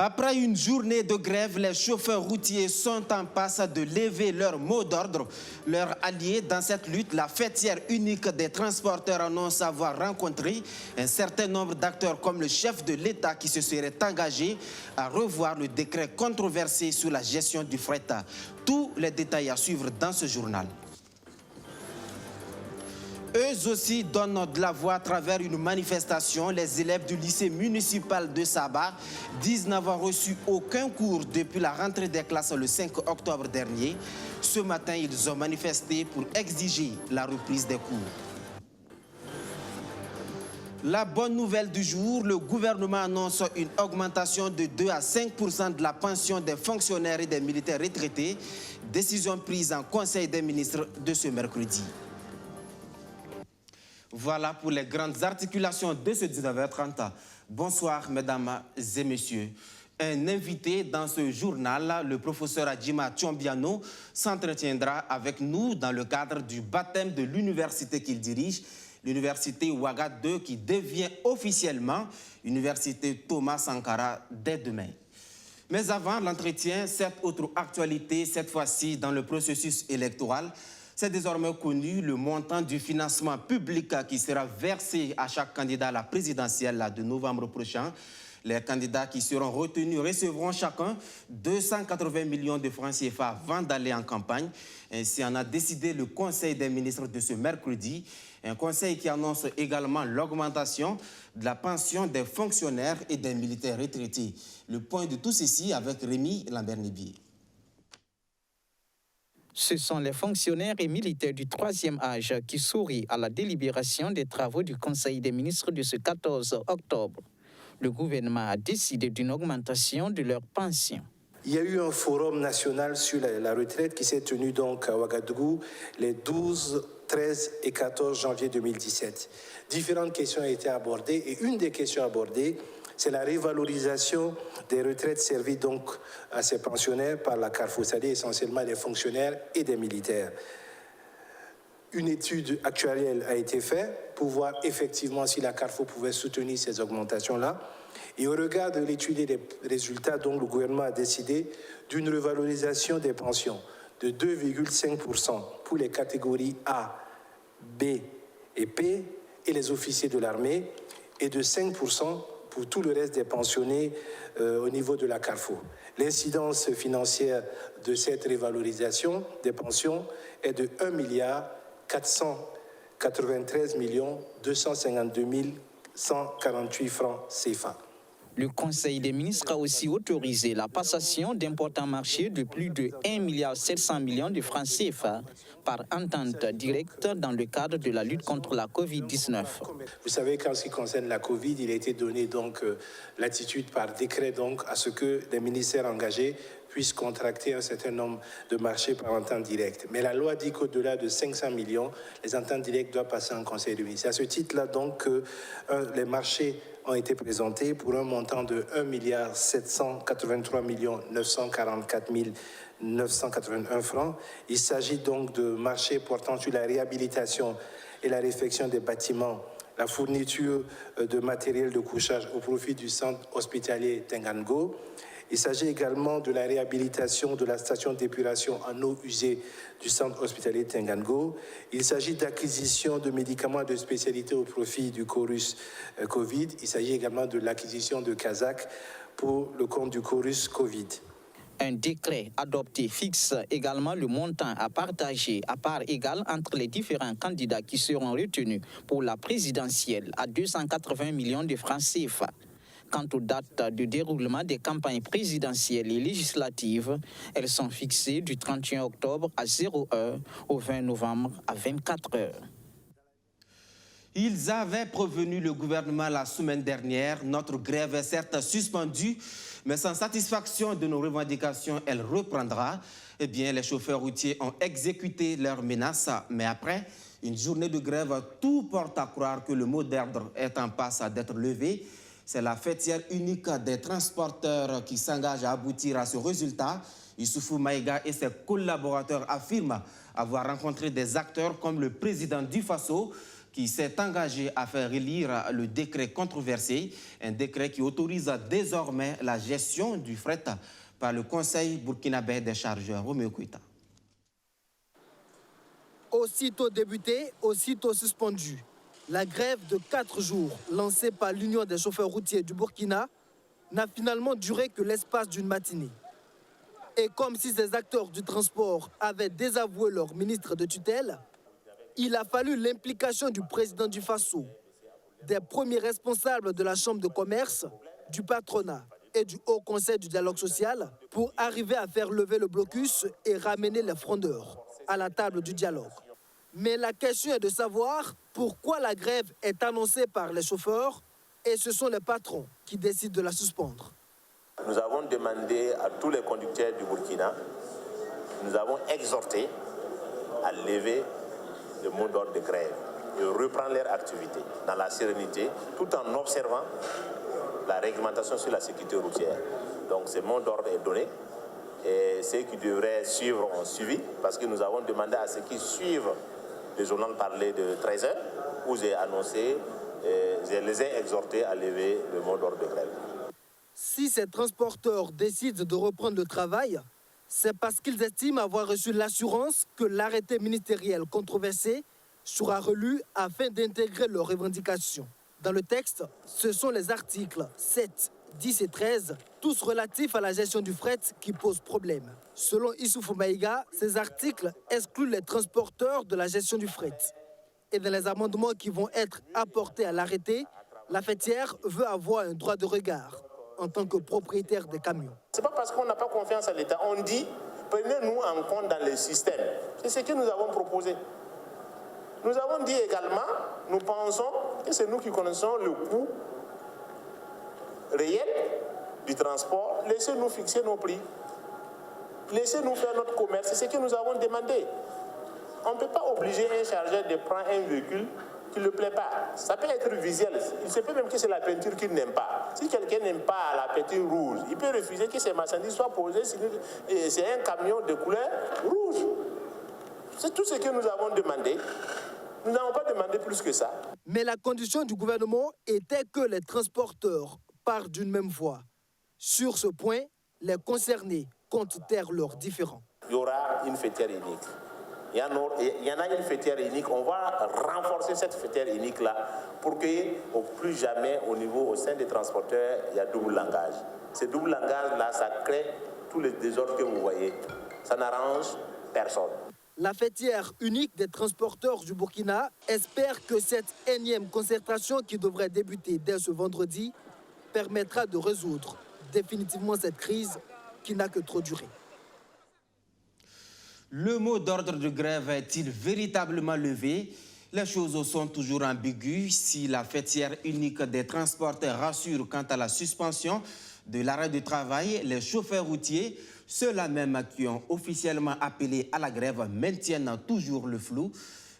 Après une journée de grève, les chauffeurs routiers sont en passe de lever leur mot d'ordre. Leurs alliés dans cette lutte, la fêtière unique des transporteurs, annonce avoir rencontré un certain nombre d'acteurs comme le chef de l'État qui se serait engagé à revoir le décret controversé sur la gestion du fret. Tous les détails à suivre dans ce journal. Eux aussi donnent de la voix à travers une manifestation. Les élèves du lycée municipal de Saba disent n'avoir reçu aucun cours depuis la rentrée des classes le 5 octobre dernier. Ce matin, ils ont manifesté pour exiger la reprise des cours. La bonne nouvelle du jour, le gouvernement annonce une augmentation de 2 à 5% de la pension des fonctionnaires et des militaires retraités. Décision prise en Conseil des ministres de ce mercredi. Voilà pour les grandes articulations de ce 19h30. Bonsoir, mesdames et messieurs. Un invité dans ce journal, le professeur Adjima Tchombiano, s'entretiendra avec nous dans le cadre du baptême de l'université qu'il dirige, l'université Ouaga 2, qui devient officiellement l'université Thomas Sankara dès demain. Mais avant l'entretien, cette autre actualité, cette fois-ci dans le processus électoral, c'est désormais connu le montant du financement public qui sera versé à chaque candidat à la présidentielle de novembre prochain. Les candidats qui seront retenus recevront chacun 280 millions de francs CFA avant d'aller en campagne. Ainsi en a décidé le Conseil des ministres de ce mercredi. Un conseil qui annonce également l'augmentation de la pension des fonctionnaires et des militaires retraités. Le point de tout ceci avec Rémi Lambert-Nibier. Ce sont les fonctionnaires et militaires du 3e âge qui sourient à la délibération des travaux du Conseil des ministres de ce 14 octobre. Le gouvernement a décidé d'une augmentation de leur pension. Il y a eu un forum national sur la retraite qui s'est tenu donc à Ouagadougou les 12, 13 et 14 janvier 2017. Différentes questions ont été abordées et une des questions abordées, c'est la révalorisation des retraites servies donc à ces pensionnaires par la CARFO, c'est-à-dire essentiellement des fonctionnaires et des militaires. Une étude actuelle a été faite pour voir effectivement si la CARFO pouvait soutenir ces augmentations-là. Et au regard de l'étude et des résultats, donc, le gouvernement a décidé d'une revalorisation des pensions de 2,5% pour les catégories A, B et P et les officiers de l'armée et de 5% pour tout le reste des pensionnés au niveau de la CARFO. L'incidence financière de cette révalorisation des pensions est de 1,493 252 148 francs CFA. Le Conseil des ministres a aussi autorisé la passation d'importants marchés de plus de 1,7 milliard de francs CFA par entente directe dans le cadre de la lutte contre la Covid-19. Vous savez qu'en ce qui concerne la Covid, il a été donné donc l'attitude par décret donc à ce que les ministères engagés puissent contracter un certain nombre de marchés par entente directe. Mais la loi dit qu'au-delà de 500 millions, les ententes directes doivent passer en Conseil des ministres. C'est à ce titre-là donc que les marchés ont été présentés pour un montant de 1,783 944 981 francs. Il s'agit donc de marchés portant sur la réhabilitation et la réfection des bâtiments, la fourniture de matériel de couchage au profit du centre hospitalier Tengango. Il s'agit également de la réhabilitation de la station d'épuration en eau usée du centre hospitalier Tengango. Il s'agit d'acquisition de médicaments de spécialité au profit du Chorus Covid. Il s'agit également de l'acquisition de Kazakh pour le compte du Chorus Covid. Un décret adopté fixe également le montant à partager à part égale entre les différents candidats qui seront retenus pour la présidentielle à 280 millions de francs CFA. Quant aux dates de déroulement des campagnes présidentielles et législatives, elles sont fixées du 31 octobre à 0h au 20 novembre à 24h. Ils avaient prévenu le gouvernement la semaine dernière. Notre grève est certes suspendue, mais sans satisfaction de nos revendications, elle reprendra. Eh bien, les chauffeurs routiers ont exécuté leurs menaces, mais après une journée de grève, tout porte à croire que le mot d'ordre est en passe d'être levé. C'est la fêtière unique des transporteurs qui s'engage à aboutir à ce résultat. Issoufou Maïga et ses collaborateurs affirment avoir rencontré des acteurs comme le président du FASO, qui s'est engagé à faire élire le décret controversé, un décret qui autorise désormais la gestion du fret par le Conseil burkinabé des chargeurs. Roméo Koïta. Aussitôt débuté, aussitôt suspendu. La grève de 4 jours lancée par l'Union des chauffeurs routiers du Burkina n'a finalement duré que l'espace d'une matinée. Et comme si ces acteurs du transport avaient désavoué leur ministre de tutelle, il a fallu l'implication du président du Faso, des premiers responsables de la Chambre de commerce, du patronat et du Haut Conseil du dialogue social pour arriver à faire lever le blocus et ramener les frondeurs à la table du dialogue. Mais la question est de savoir pourquoi la grève est annoncée par les chauffeurs et ce sont les patrons qui décident de la suspendre. Nous avons demandé à tous les conducteurs du Burkina, nous avons exhorté à lever le mot d'ordre de grève et reprendre leur activité dans la sérénité tout en observant la réglementation sur la sécurité routière. Donc ce mot d'ordre est donné. Et ceux qui devraient suivre ont suivi parce que nous avons demandé à ceux qui suivent le journal parler de 13h où j'ai annoncé, je les ai exhortés à lever le mot d'ordre de grève. Si ces transporteurs décident de reprendre le travail, c'est parce qu'ils estiment avoir reçu l'assurance que l'arrêté ministériel controversé sera relu afin d'intégrer leurs revendications. Dans le texte, ce sont les articles 7, 10 et 13, tous relatifs à la gestion du fret qui posent problème. Selon Issoufou Maïga, ces articles excluent les transporteurs de la gestion du fret. Et dans les amendements qui vont être apportés à l'arrêté, la fêtière veut avoir un droit de regard en tant que propriétaire des camions. Ce n'est pas parce qu'on n'a pas confiance à l'État. On dit, prenez-nous en compte dans le système. C'est ce que nous avons proposé. Nous avons dit également, nous pensons que c'est nous qui connaissons le coût réel du transport. Laissez-nous fixer nos prix. Laissez-nous faire notre commerce. C'est ce que nous avons demandé. On ne peut pas obliger un chargeur de prendre un véhicule qui ne le plaît pas. Ça peut être visuel. Il se peut même que c'est la peinture qu'il n'aime pas. Si quelqu'un n'aime pas la peinture rouge, il peut refuser que ses marchandises soient posées. C'est un camion de couleur rouge. C'est tout ce que nous avons demandé. Nous n'avons pas demandé plus que ça. Mais la condition du gouvernement était que les transporteurs partent d'une même voie. Sur ce point, les concernés comptent taire leurs différends. Il y aura une fêtière unique. Il y en a une fêtière unique. On va renforcer cette fêtière unique-là pour que, au plus jamais, au sein des transporteurs, il y a double langage. Ce double langage-là, ça crée tous les désordres que vous voyez. Ça n'arrange personne. La fêtière unique des transporteurs du Burkina espère que cette énième concertation qui devrait débuter dès ce vendredi permettra de résoudre définitivement cette crise qui n'a que trop duré. Le mot d'ordre de grève est-il véritablement levé? Les choses sont toujours ambiguës. Si la fêtière unique des transporteurs rassure quant à la suspension de l'arrêt de travail, les chauffeurs routiers, ceux-là même qui ont officiellement appelé à la grève, maintiennent toujours le flou.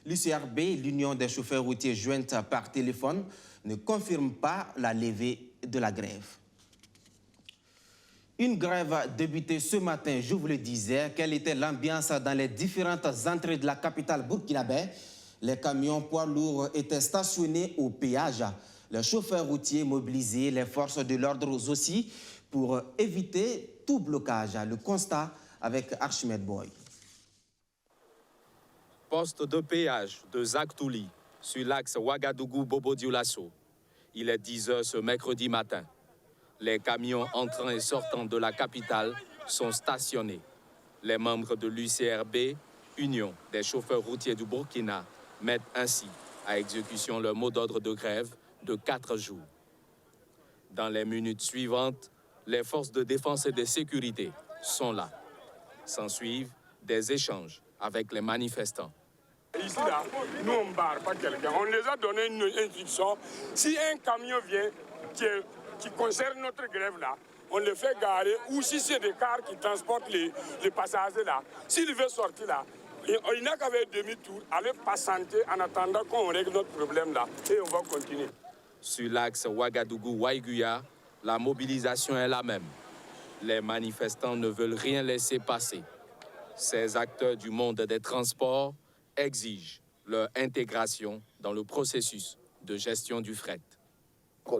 L'UCRB, l'Union des chauffeurs routiers jointe par téléphone, ne confirme pas la levée de la grève. Une grève débutée ce matin, je vous le disais. Quelle était l'ambiance dans les différentes entrées de la capitale burkinabé? Les camions poids lourds étaient stationnés au péage. Les chauffeurs routiers mobilisés, les forces de l'ordre aussi, pour éviter tout blocage. Le constat avec Archimède Boy. Poste de péage de Zaktouli, sur l'axe Ouagadougou-Bobo-Dioulasso. Il est 10h ce mercredi matin. Les camions entrant et sortant de la capitale sont stationnés. Les membres de l'UCRB, Union des chauffeurs routiers du Burkina, mettent ainsi à exécution leur mot d'ordre de grève de 4 jours. Dans les minutes suivantes, les forces de défense et de sécurité sont là. S'ensuivent des échanges avec les manifestants. Ici, là, nous, on ne barre pas quelqu'un. On les a donné une instruction. Si un camion vient qui concerne notre grève, là, on le fait garer. Ou si c'est des cars qui transportent les passagers, là, s'il veut sortir, là, il n'a qu'à faire demi-tour, aller patienter en attendant qu'on règle notre problème, là. Et on va continuer. Sur l'axe Ouagadougou-Waiguya, la mobilisation est la même. Les manifestants ne veulent rien laisser passer. Ces acteurs du monde des transports exigent leur intégration dans le processus de gestion du fret.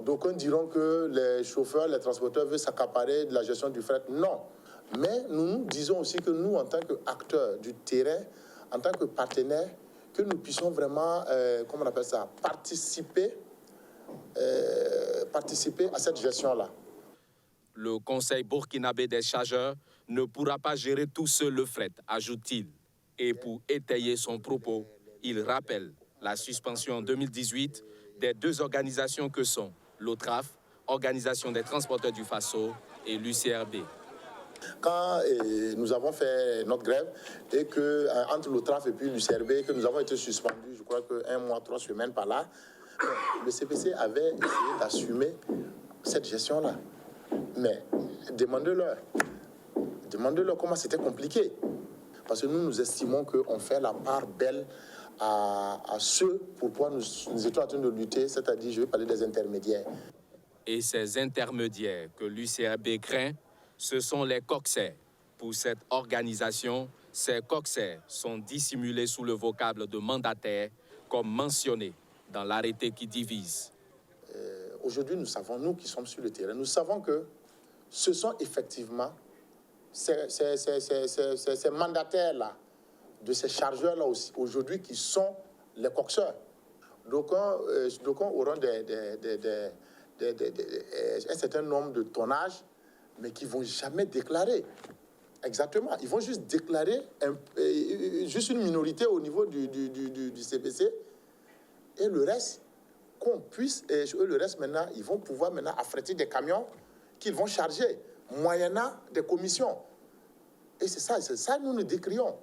D'aucuns diront que les chauffeurs, les transporteurs veulent s'accaparer de la gestion du fret. Non. Mais nous disons aussi que nous, en tant qu'acteurs du terrain, en tant que partenaires, que nous puissions vraiment, comment on appelle ça, participer à cette gestion-là. Le Conseil burkinabé des chargeurs ne pourra pas gérer tout seul le fret, ajoute-t-il. Et pour étayer son propos, il rappelle la suspension en 2018 des deux organisations que sont l'OTRAF, Organisation des transporteurs du Faso, et l'UCRB. Quand nous avons fait notre grève et que entre l'OTRAF et puis l'UCRB, que nous avons été suspendus, je crois que 1 mois, 3 semaines par là, le CPC avait essayé d'assumer cette gestion-là. Mais demandez-leur comment c'était compliqué. Parce que nous estimons qu'on fait la part belle à ceux pourquoi nous étions en train de lutter, c'est-à-dire, je vais parler des intermédiaires. Et ces intermédiaires que l'UCRB craint, ce sont les coxers. Pour cette organisation, ces coxers sont dissimulés sous le vocable de mandataire, comme mentionné dans l'arrêté qui divise. Aujourd'hui, nous savons, nous qui sommes sur le terrain, nous savons que ce sont effectivement ces mandataires-là, de ces chargeurs-là aussi, aujourd'hui, qui sont les coxeurs. Donc, auront un certain nombre de tonnages, mais qui ne vont jamais déclarer. Exactement. Ils vont juste déclarer juste une minorité au niveau du CPC, et le reste, le reste maintenant, ils vont pouvoir maintenant affréter des camions qu'ils vont charger, moyennant des commissions. Et c'est ça nous décrions.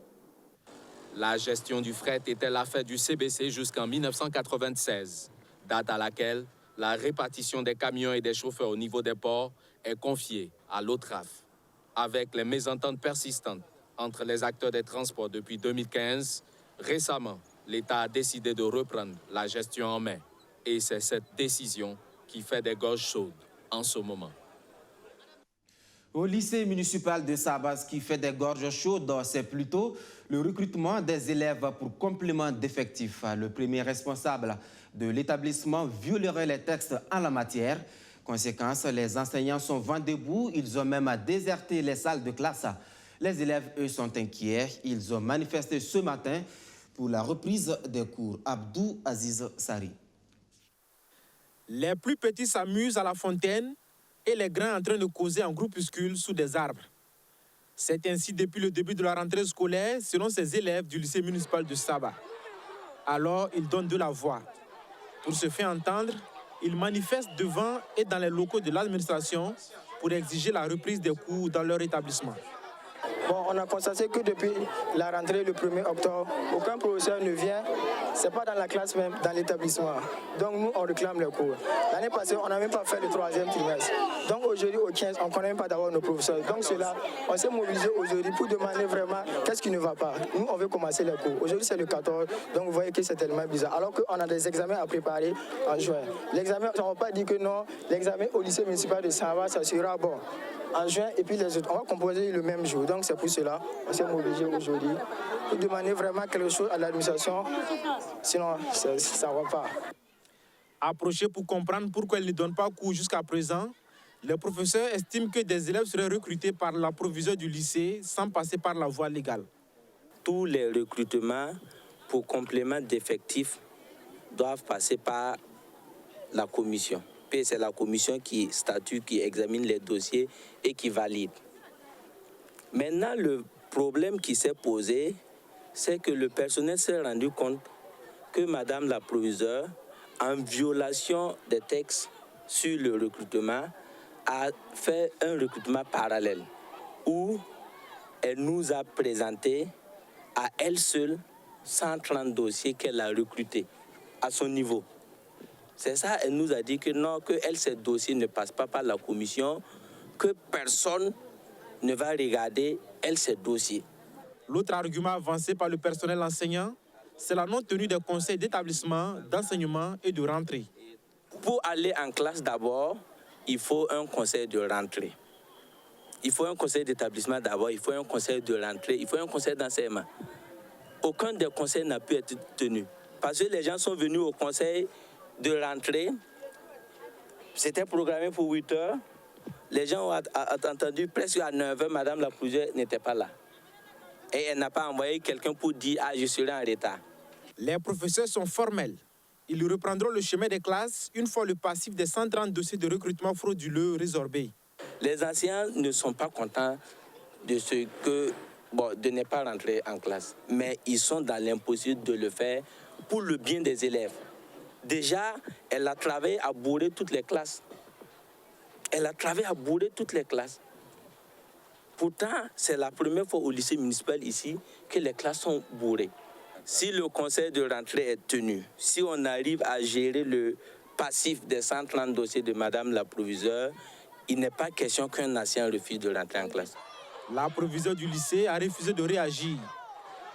La gestion du fret était l'affaire du CBC jusqu'en 1996, date à laquelle la répartition des camions et des chauffeurs au niveau des ports est confiée à l'OTRAF. Avec les mésententes persistantes entre les acteurs des transports depuis 2015, récemment, l'État a décidé de reprendre la gestion en main. Et c'est cette décision qui fait des gorges chaudes en ce moment. Au lycée municipal de Sabas, qui fait des gorges chaudes, c'est plutôt le recrutement des élèves pour complément d'effectifs. Le premier responsable de l'établissement violerait les textes en la matière. Conséquence, les enseignants sont vent debout, ils ont même déserté les salles de classe. Les élèves, eux, sont inquiets. Ils ont manifesté ce matin pour la reprise des cours. Abdou Aziz Sari. Les plus petits s'amusent à la fontaine et les grands en train de causer en groupuscule sous des arbres. C'est ainsi depuis le début de la rentrée scolaire, selon ces élèves du lycée municipal de Saba. Alors, ils donnent de la voix. Pour se faire entendre, ils manifestent devant et dans les locaux de l'administration pour exiger la reprise des cours dans leur établissement. Bon, on a constaté que depuis la rentrée le 1er octobre, aucun professeur ne vient, c'est pas dans la classe même, dans l'établissement. Donc nous, on réclame les cours. L'année passée, on n'a même pas fait le 3e trimestre. Donc aujourd'hui, au 15, on ne connaît même pas d'avoir nos professeurs. Donc cela, on s'est mobilisé aujourd'hui pour demander vraiment qu'est-ce qui ne va pas. Nous, on veut commencer les cours. Aujourd'hui, c'est le 14, donc vous voyez que c'est tellement bizarre. Alors qu'on a des examens à préparer en juin. L'examen, on ne va pas dire que non, l'examen au lycée municipal de Saba, ça sera bon en juin, et puis les autres, on va composer le même jour. Donc c'est pour cela qu'on s'est mobilisé aujourd'hui pour demander vraiment quelque chose à l'administration, sinon ça ne va pas. Approchés pour comprendre pourquoi ils ne donnent pas cours jusqu'à présent, les professeurs estiment que des élèves seraient recrutés par la proviseure du lycée sans passer par la voie légale. Tous les recrutements pour complément d'effectifs doivent passer par la commission. Puis c'est la commission qui statue, qui examine les dossiers et qui valide. Maintenant, le problème qui s'est posé, c'est que le personnel s'est rendu compte que Madame la proviseure, en violation des textes sur le recrutement, a fait un recrutement parallèle où elle nous a présenté à elle seule 130 dossiers qu'elle a recrutés à son niveau. C'est ça, elle nous a dit que non, que elle, ces dossiers ne passent pas par la commission, que personne ne va regarder, elle, ces dossiers. L'autre argument avancé par le personnel enseignant, c'est la non-tenue des conseils d'établissement, d'enseignement et de rentrée. Pour aller en classe d'abord, il faut un conseil de rentrée. Il faut un conseil d'établissement d'abord, il faut un conseil de rentrée, il faut un conseil d'enseignement. Aucun des conseils n'a pu être tenu. Parce que les gens sont venus au conseil de rentrée. C'était programmé pour 8 heures. Les gens ont entendu presque à 9 heures, Madame la Proviseure n'était pas là. Et elle n'a pas envoyé quelqu'un pour dire « Ah, je serai en retard ». Les professeurs sont formels. Ils reprendront le chemin des classes une fois le passif des 130 dossiers de recrutement frauduleux résorbé. Les enseignants ne sont pas contents de ne pas rentrer en classe. Mais ils sont dans l'impossible de le faire pour le bien des élèves. Déjà, elle a travaillé à bourrer toutes les classes. Pourtant, c'est la première fois au lycée municipal ici que les classes sont bourrées. Si le conseil de rentrée est tenu, si on arrive à gérer le passif des 130 dossiers de Madame la Proviseure, il n'est pas question qu'un enseignant refuse de rentrer en classe. La proviseure du lycée a refusé de réagir.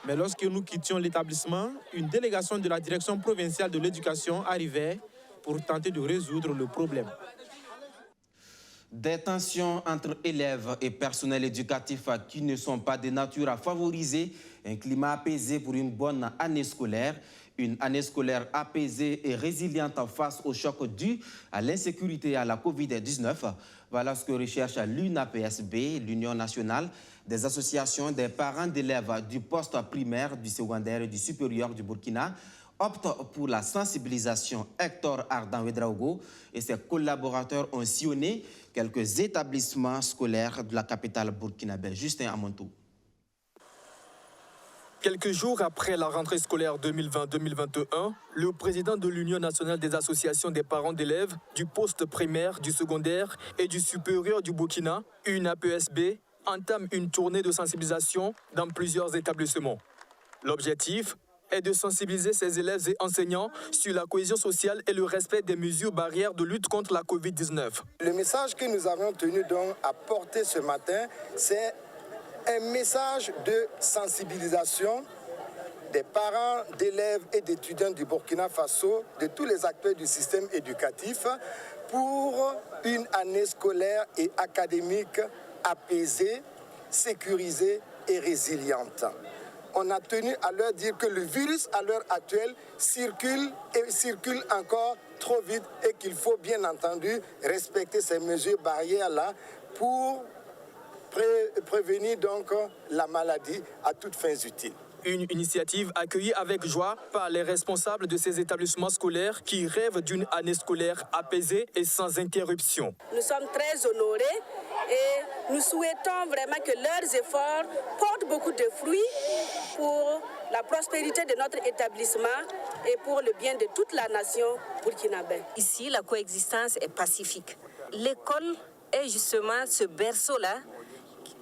Mais lorsque nous quittions l'établissement, une délégation de la direction provinciale de l'éducation arrivait pour tenter de résoudre le problème. Des tensions entre élèves et personnel éducatif qui ne sont pas de nature à favoriser un climat apaisé pour une bonne année scolaire. Une année scolaire apaisée et résiliente face au choc dû à l'insécurité et à la Covid-19. Voilà ce que recherche l'UNAPSB, l'Union nationale des associations des parents d'élèves du poste primaire, du secondaire et du supérieur du Burkina. Opte pour la sensibilisation. Hector Ardan Ouedraogo et ses collaborateurs ont sillonné quelques établissements scolaires de la capitale burkinabé. Justin Amontou. Quelques jours après la rentrée scolaire 2020-2021, le président de l'Union nationale des associations des parents d'élèves du poste primaire, du secondaire et du supérieur du Burkina, UNAPSB, entame une tournée de sensibilisation dans plusieurs établissements. L'objectif est de sensibiliser ses élèves et enseignants sur la cohésion sociale et le respect des mesures barrières de lutte contre la Covid-19. Le message que nous avons tenu donc à porter ce matin, c'est un message de sensibilisation des parents, d'élèves et d'étudiants du Burkina Faso, de tous les acteurs du système éducatif, pour une année scolaire et académique apaisée, sécurisée et résiliente. On a tenu à leur dire que le virus, à l'heure actuelle, circule encore trop vite et qu'il faut bien entendu respecter ces mesures barrières-là pour prévenir donc la maladie à toutes fins utiles. Une initiative accueillie avec joie par les responsables de ces établissements scolaires qui rêvent d'une année scolaire apaisée et sans interruption. Nous sommes très honorés et nous souhaitons vraiment que leurs efforts portent beaucoup de fruits pour la prospérité de notre établissement et pour le bien de toute la nation burkinabé. Ici, la coexistence est pacifique. L'école est justement ce berceau-là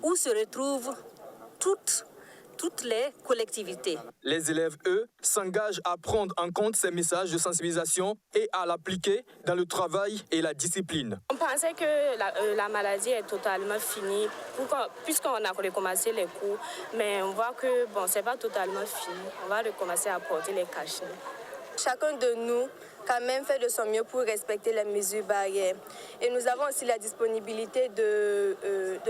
où se retrouvent toutes les collectivités. Les élèves, eux, s'engagent à prendre en compte ces messages de sensibilisation et à l'appliquer dans le travail et la discipline. On pensait que la maladie est totalement finie puisqu'on a recommencé les cours, mais on voit que c'est pas totalement fini. On va recommencer à porter les cachets. Chacun de nous quand même fait de son mieux pour respecter les mesures barrières. Et nous avons aussi la disponibilité de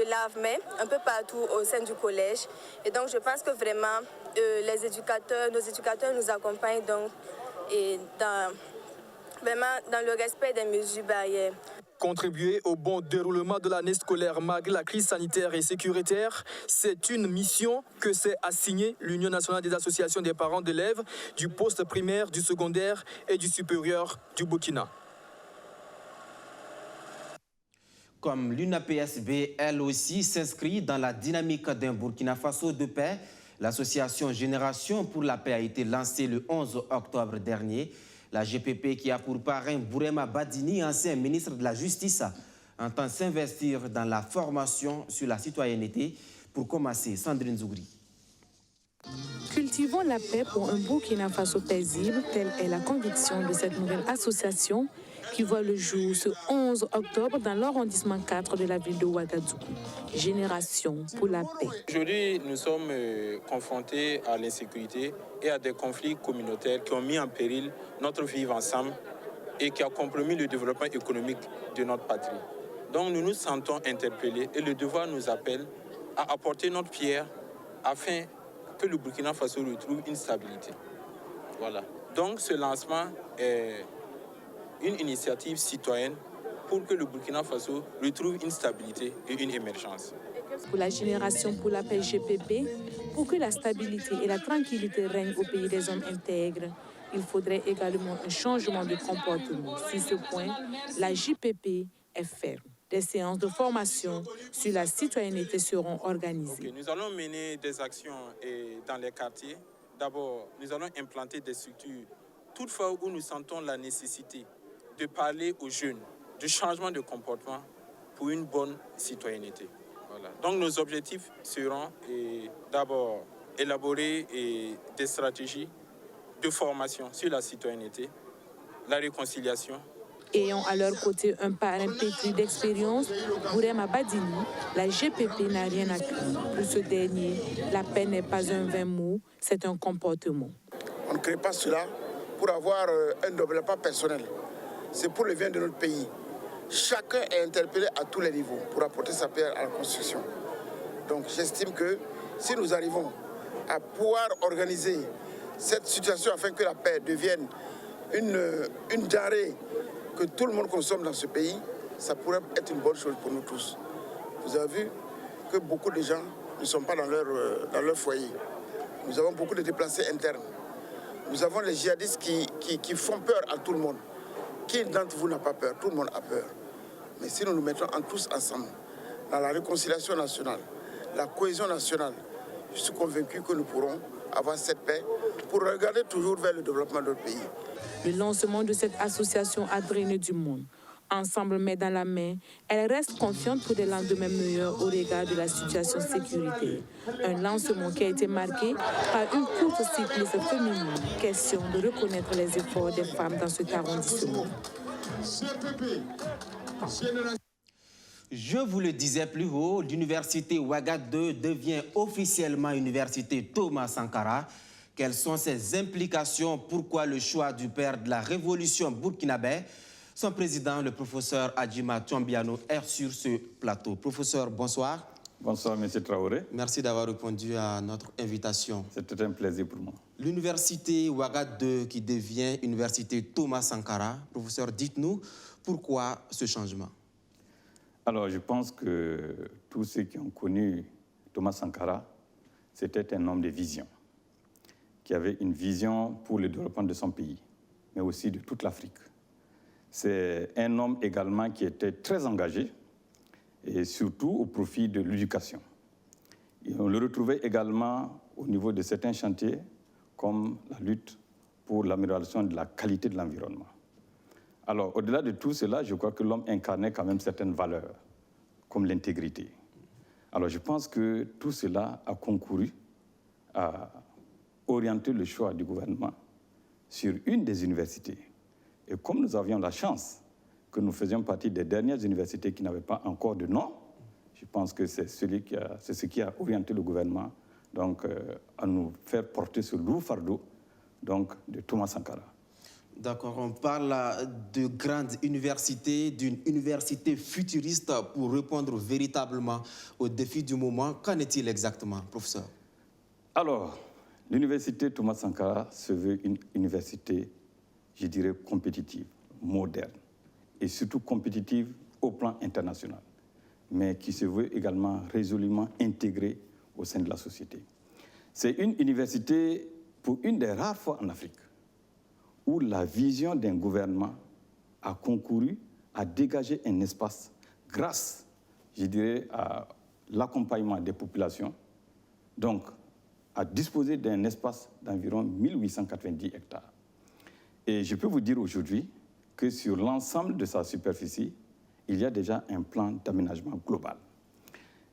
lave-mains un peu partout au sein du collège. Et donc je pense que vraiment nos éducateurs nous accompagnent donc dans le respect des mesures barrières. Contribuer au bon déroulement de l'année scolaire malgré la crise sanitaire et sécuritaire, c'est une mission que s'est assignée l'Union nationale des associations des parents d'élèves du poste primaire, du secondaire et du supérieur du Burkina. Comme l'UNAPSB, elle aussi s'inscrit dans la dynamique d'un Burkina Faso de paix, l'association Génération pour la paix a été lancée le 11 octobre dernier. La GPP, qui a pour parrain Bourema Badini, ancien ministre de la Justice, entend s'investir dans la formation sur la citoyenneté. Pour commencer, Sandrine Zougri. Cultivons la paix pour un Burkina Faso paisible, telle est la conviction de cette nouvelle association qui voit le jour ce 11 octobre dans l'arrondissement 4 de la ville de Ouagadougou. Génération pour la paix. Aujourd'hui, nous sommes confrontés à l'insécurité et à des conflits communautaires qui ont mis en péril notre vivre ensemble et qui ont compromis le développement économique de notre patrie. Donc nous nous sentons interpellés et le devoir nous appelle à apporter notre pierre afin que le Burkina Faso retrouve une stabilité. Voilà. Donc ce lancement est une initiative citoyenne pour que le Burkina Faso retrouve une stabilité et une émergence. Pour la génération pour la paix GPP, pour que la stabilité et la tranquillité règnent au pays des hommes intègres, il faudrait également un changement de comportement. Sur ce point, la JPP est ferme. Des séances de formation sur la citoyenneté seront organisées. Nous allons mener des actions dans les quartiers. D'abord, nous allons implanter des structures. Toutefois, où nous sentons la nécessité de parler aux jeunes du changement de comportement pour une bonne citoyenneté. Voilà. Donc nos objectifs seront d'abord élaborer des stratégies de formation sur la citoyenneté, la réconciliation. Ayant à leur côté un parrain pétri d'expérience, Bourema Badini, la GPP n'a rien à craindre. Pour ce dernier, la paix n'est pas un vain mot, c'est un comportement. On ne crée pas cela pour avoir un développement personnel. C'est pour le bien de notre pays. Chacun est interpellé à tous les niveaux pour apporter sa pierre à la construction. Donc j'estime que si nous arrivons à pouvoir organiser cette situation afin que la paix devienne une denrée que tout le monde consomme dans ce pays, ça pourrait être une bonne chose pour nous tous. Vous avez vu que beaucoup de gens ne sont pas dans leur foyer. Nous avons beaucoup de déplacés internes. Nous avons les djihadistes qui font peur à tout le monde. Qui d'entre vous n'a pas peur? Tout le monde a peur. Mais si nous nous mettons tous ensemble dans la réconciliation nationale, la cohésion nationale, je suis convaincu que nous pourrons avoir cette paix pour regarder toujours vers le développement de notre pays. Le lancement de cette association a drainé du monde. Ensemble, main dans la main, elle reste confiante pour des lendemains meilleurs au regard de la situation sécuritaire. Un lancement qui a été marqué par une courte cycliste féminine. Question de reconnaître les efforts des femmes dans cet arrondissement. Je vous le disais plus haut, l'université Ouaga 2 devient officiellement l'université Thomas Sankara. Quelles sont ses implications? Pourquoi le choix du père de la révolution burkinabé? Son président, le professeur Adjima Tchombiano, est sur ce plateau. Professeur, bonsoir. Bonsoir, M. Traoré. Merci d'avoir répondu à notre invitation. C'était un plaisir pour moi. L'université Ouaga 2 qui devient université Thomas Sankara. Professeur, dites-nous pourquoi ce changement? Alors, je pense que tous ceux qui ont connu Thomas Sankara, c'était un homme de vision, qui avait une vision pour le développement de son pays, mais aussi de toute l'Afrique. C'est un homme également qui était très engagé, et surtout au profit de l'éducation. On le retrouvait également au niveau de certains chantiers, comme la lutte pour l'amélioration de la qualité de l'environnement. Alors, au-delà de tout cela, je crois que l'homme incarnait quand même certaines valeurs, comme l'intégrité. Alors, je pense que tout cela a concouru à orienter le choix du gouvernement sur une des universités. Et comme nous avions la chance que nous faisions partie des dernières universités qui n'avaient pas encore de nom, je pense que c'est ce qui a orienté le gouvernement donc, à nous faire porter ce lourd fardeau donc, de Thomas Sankara. D'accord, on parle de grande université, d'une université futuriste pour répondre véritablement aux défis du moment. Qu'en est-il exactement, professeur? Alors, l'université Thomas Sankara se veut une université, je dirais, compétitive, moderne, et surtout compétitive au plan international, mais qui se veut également résolument intégrée au sein de la société. C'est une université, pour une des rares fois en Afrique, où la vision d'un gouvernement a concouru à dégager un espace grâce, je dirais, à l'accompagnement des populations, donc à disposer d'un espace d'environ 1890 hectares. Et je peux vous dire aujourd'hui que sur l'ensemble de sa superficie, il y a déjà un plan d'aménagement global.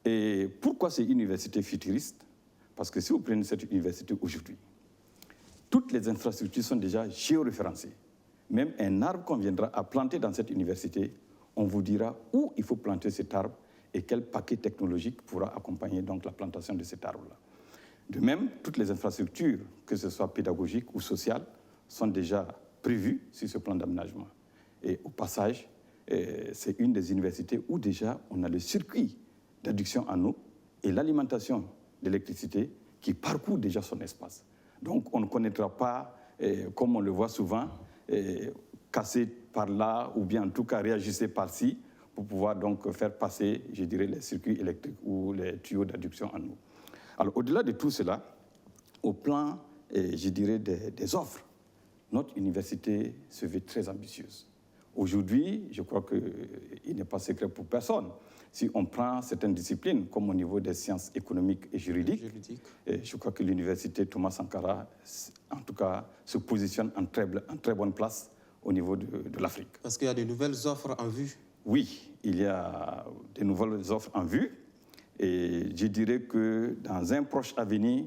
Et pourquoi c'est une université futuriste? Parce que si vous prenez cette université aujourd'hui, toutes les infrastructures sont déjà géoréférencées. Même un arbre qu'on viendra à planter dans cette université, on vous dira où il faut planter cet arbre et quel paquet technologique pourra accompagner donc la plantation de cet arbre-là. De même, toutes les infrastructures, que ce soit pédagogiques ou sociales, sont déjà prévues sur ce plan d'aménagement. Et au passage, c'est une des universités où déjà on a le circuit d'adduction en eau et l'alimentation d'électricité qui parcourt déjà son espace. Donc on ne connaîtra pas comme on le voit souvent, casser par là ou bien en tout cas réajuster par-ci pour pouvoir donc faire passer, je dirais, les circuits électriques ou les tuyaux d'adduction en eau. Alors, au-delà de tout cela, au plan, je dirais, des offres, notre université se veut très ambitieuse. Aujourd'hui, je crois qu'il n'est pas secret pour personne. Si on prend certaines disciplines, comme au niveau des sciences économiques et juridiques, je crois que l'université Thomas Sankara, en tout cas, se positionne en très bonne place au niveau de l'Afrique. Parce qu'il y a de nouvelles offres en vue. Oui, il y a de nouvelles offres en vue. Et je dirais que dans un proche avenir,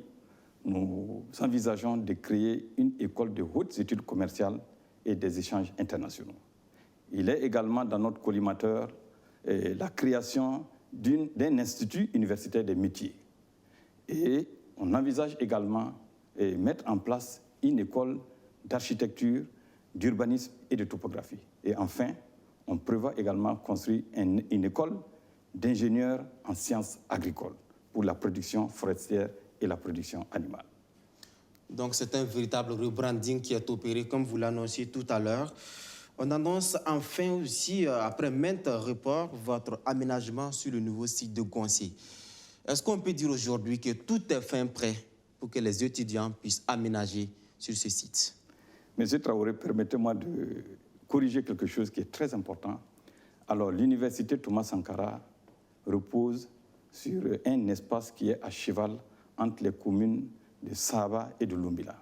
nous envisageons de créer une école de hautes études commerciales et des échanges internationaux. Il est également dans notre collimateur la création d'un institut universitaire des métiers. Et on envisage également mettre en place une école d'architecture, d'urbanisme et de topographie. Et enfin, on prévoit également construire une école d'ingénieurs en sciences agricoles pour la production forestière et la production animale. Donc c'est un véritable rebranding qui est opéré, comme vous l'annonciez tout à l'heure. On annonce enfin aussi, après maintes reports, votre aménagement sur le nouveau site de Gonsié. Est-ce qu'on peut dire aujourd'hui que tout est fin prêt pour que les étudiants puissent aménager sur ce site? Monsieur Traoré, permettez-moi de corriger quelque chose qui est très important. Alors, l'université Thomas Sankara repose sur un espace qui est à cheval entre les communes de Saba et de Lumbila.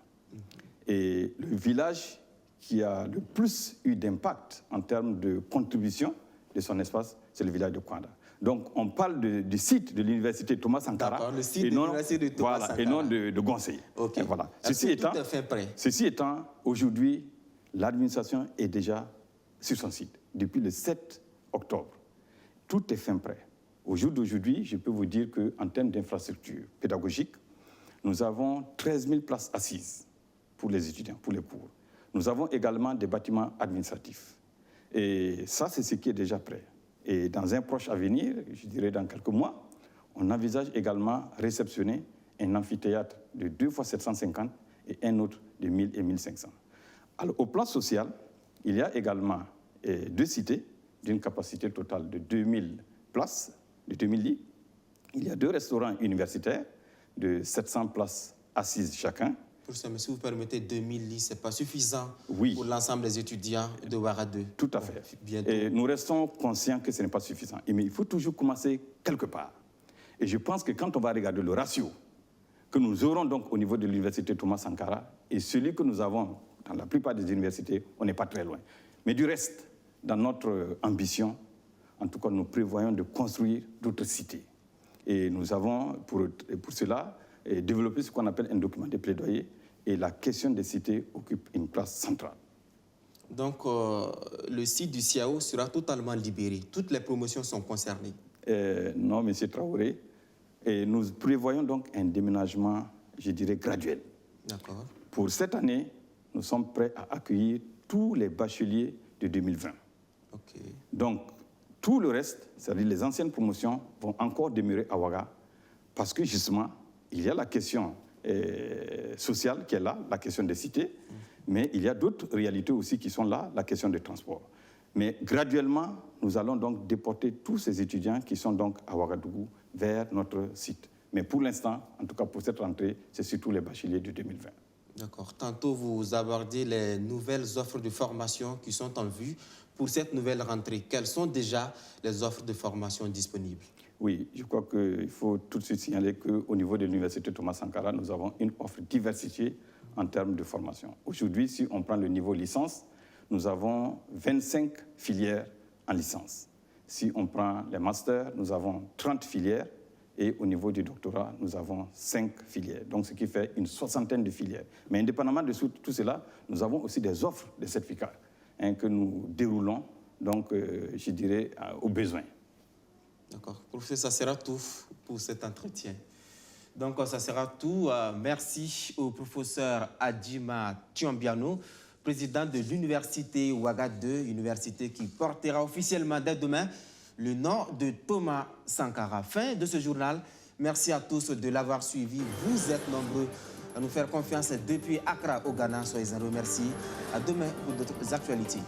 Et le village qui a le plus eu d'impact en termes de contribution de son espace, c'est le village de Kwanda. Donc, on parle du site de l'université Thomas Sankara le site de l'université de Thomas Sankara. Et non de Gonsié. Okay. Voilà. Ceci étant, aujourd'hui, l'administration est déjà sur son site depuis le 7 octobre. Tout est fin prêt. Au jour d'aujourd'hui, je peux vous dire qu'en termes d'infrastructure pédagogique, nous avons 13 000 places assises pour les étudiants, pour les cours. Nous avons également des bâtiments administratifs. Et ça, c'est ce qui est déjà prêt. Et dans un proche avenir, je dirais dans quelques mois, on envisage également réceptionner un amphithéâtre de 2 fois 750 et un autre de 1000 et 1500. Alors, au plan social, il y a également 2 cités d'une capacité totale de 2000 places, de 2000 lits. Il y a 2 restaurants universitaires de 700 places assises chacun. Professeur, mais si vous permettez, 2000 lits, ce n'est pas suffisant oui. pour l'ensemble des étudiants de Ouaga 2. Tout à fait. Et nous restons conscients que ce n'est pas suffisant. Mais il faut toujours commencer quelque part. Et je pense que quand on va regarder le ratio que nous aurons donc au niveau de l'université Thomas Sankara et celui que nous avons dans la plupart des universités, on n'est pas très loin. Mais du reste, dans notre ambition, en tout cas, nous prévoyons de construire d'autres cités. Et nous avons, pour cela, développé ce qu'on appelle un document de plaidoyer. Et la question des cités occupe une place centrale. Donc, le site du CIAO sera totalement libéré. Toutes les promotions sont concernées. Non, M. Traoré. Et nous prévoyons donc un déménagement, je dirais, graduel. D'accord. Pour cette année, nous sommes prêts à accueillir tous les bacheliers de 2020. OK. Donc, tout le reste, c'est-à-dire les anciennes promotions, vont encore demeurer à Ouaga parce que, justement, il y a la question sociale qui est là, la question des cités, mais il y a d'autres réalités aussi qui sont là, la question des transports. Mais graduellement, nous allons donc déporter tous ces étudiants qui sont donc à Ouagadougou vers notre site. Mais pour l'instant, en tout cas pour cette rentrée, c'est surtout les bacheliers de 2020. D'accord. Tantôt, vous abordez les nouvelles offres de formation qui sont en vue pour cette nouvelle rentrée. Quelles sont déjà les offres de formation disponibles? Oui, je crois qu'il faut tout de suite signaler qu'au niveau de l'université Thomas Sankara, nous avons une offre diversifiée en termes de formation. Aujourd'hui, si on prend le niveau licence, nous avons 25 filières en licence. Si on prend les masters, nous avons 30 filières et au niveau du doctorat, nous avons 5 filières. Donc, ce qui fait une 60aine de filières. Mais indépendamment de tout cela, nous avons aussi des offres de certificats que nous déroulons, donc, je dirais, aux besoins. D'accord. Professeur, ça sera tout pour cet entretien. Donc, ça sera tout. Merci au professeur Adjima Tiombiano, président de l'université Ouaga 2, université qui portera officiellement dès demain le nom de Thomas Sankara. Fin de ce journal. Merci à tous de l'avoir suivi. Vous êtes nombreux à nous faire confiance depuis Accra au Ghana. Soyez en remercie. À demain pour d'autres actualités.